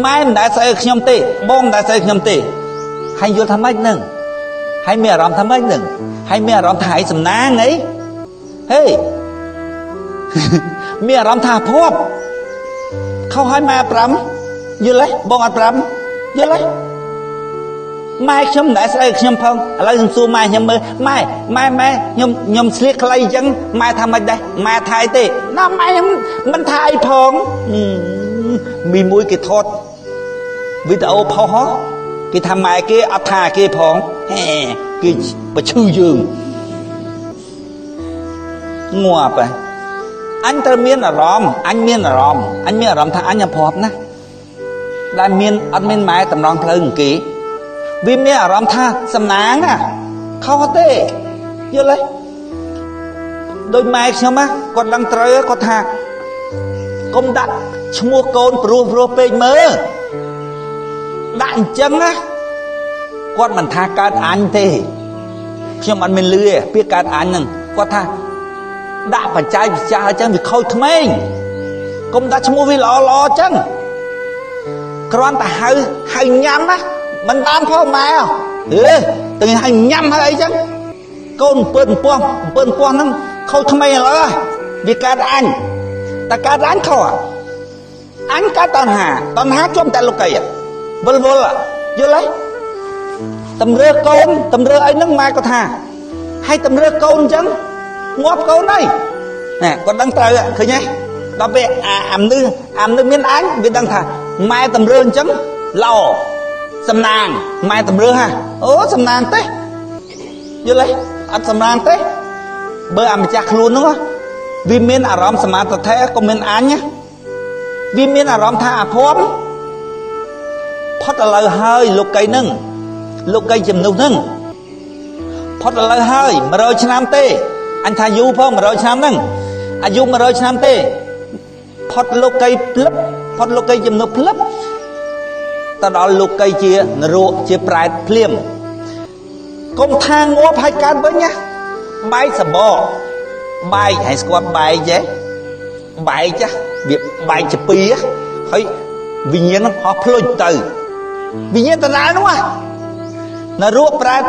ម៉ែមិនដែលស្អីខ្ញុំទេបងមិនដែលស្អីខ្ញុំទេហើយយល់ថាម៉េចនឹងហើយមានអារម្មណ៍ថាម៉េចនឹងហើយមានអារម្មណ៍ថាឯងសំណាងអីហេមានអារម្មណ៍ថាភ័ព្វខុសហើយម៉ែ5យល់ទេបងអត់5យល់ទេម៉ែខ្ញុំមិនដែលស្អីខ្ញុំផងឥឡូវខ្ញុំសួរម៉ែខ្ញុំមើលម៉ែខ្ញុំស្លៀកខ្លីអញ្ចឹងម៉ែថាម៉េចដែរម៉ែថាអីទេណាម៉ែខ្ញុំមិនថាអីផងមីមួយគេថតវីដេអូផុសគេថាម៉ែគេអត់ថាគេផងគេប្រឈឺយើងងាប់ហើយអញត្រូវមានអារម្មណ៍អញមានអារម្មណ៍ថាអញអភ័ព្វណាដែលមានអត់មានម៉ែតម្រង់ផ្លូវនឹងគេវាមានអារម្មណ៍ថាសំណាងណាខុសទេយល់ទេដោយម៉ែខ្ញុំណាគាត់ដឹងត្រូវគាត់ថាកុំដាក់ឈ្មោះកូនព្រោះពេកមើលដាក់អញ្ចឹងណាគាត់មិនថាកើតអញទេខ្ញុំអត់មានលឺទេពាក្យកើតអញហ្នឹងគាត់ថាដាក់បច្ច័យវិចារអញ្ចឹងវាខូចក្មេងកុំដាក់ឈ្មោះវាល្អអញ្ចឹងគ្រាន់តែហៅញ៉ាំណាមិនបានផងម៉ែទៅហៅញ៉ាំហើយអីចឹងកូនអំពើពោះហ្នឹងខូចក្មេងឥឡូវវាកើតអញតែកើតអញខុសអញកើតតណ្ហាជាប់តែលោកីវល់យល់ទេតម្រើកូនតម្រើអីហ្នឹងម៉ែគាត់ថាហើយតម្រើកូនអញ្ចឹងងាប់កូនហើយណែគាត់ដឹងត្រូវឃើញទេដល់ពេលអាមនឹងមានអញវាដឹងថាម៉ែតម្រើអញ្ចឹងល្អសំណាងម៉ែតម្រើហ่ะអូសំណាងទេយល់ទេអត់សំណាងទេបើអាម្ចាស់ខ្លួននោះវាមានអារម្មណ៍សមាធិក៏មានអញវាមានអារម្មណ៍ថាអាភ័ព្វផុតឥឡូវហើយលោកីនឹងលោកីជំនុះនឹងផុតឥឡូវហើយ100ឆ្នាំទេអញថាយូរផង100ឆ្នាំហ្នឹងអាយុ100ឆ្នាំទេផុតលោកីភ្លឹបផុតលោកីជំនុះភ្លឹបទៅដល់លោកីជានរកជាប្រែតភ្លាមកុំថាងាប់ហើយកើតវិញណាបែកសបកបែកហើយស្គាល់បែកទេបែកចាវាបែកជាពីរហើយវិញ្ញាណហោះភ្លុចទៅវិញ្ញាណដដែលនោះនរកប្រែត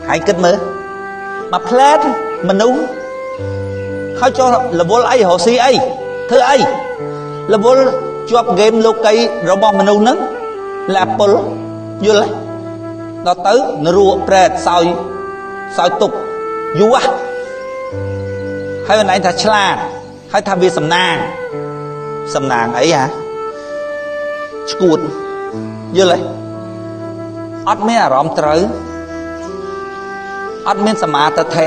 ហើយគិតមើលមកផ្លែតមនុស្សហើយចុះរវល់អីរកស៊ីអីធ្វើអីរវល់ជាប់ហ្គេមលោកីរបស់មនុស្សហ្នឹងលាពុលយល់ទេដល់ទៅនរកប្រែតសោយទុកយូរហើយណៃថាឆ្លាតហើយថាវាសំណាងអីហ่ะឈួតយល់ទេអត់មានអារម្មណ៍ត្រូវអត់មានសមាធិ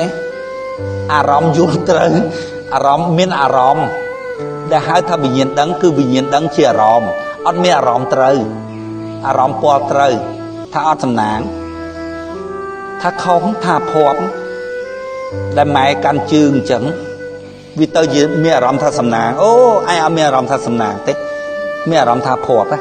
អារម្មណ៍យល់ត្រូវអារម្មណ៍មានអារម្មណ៍ដែលហៅថាវិញ្ញាណដឹងគឺវិញ្ញាណដឹងជាអារម្មណ៍អត់មានអារម្មណ៍ត្រូវអារម្មណ៍ពាល់ត្រូវថាអត់សំណាងថាខុសថាភ័ព្វដែលម៉ែកាន់ជើងអញ្ចឹងវាទៅជាមានអារម្មណ៍ថាសំណាងអូឯងអត់មានអារម្មណ៍ថាសំណាងទេមានអារម្មណ៍ថាភ័ព្វ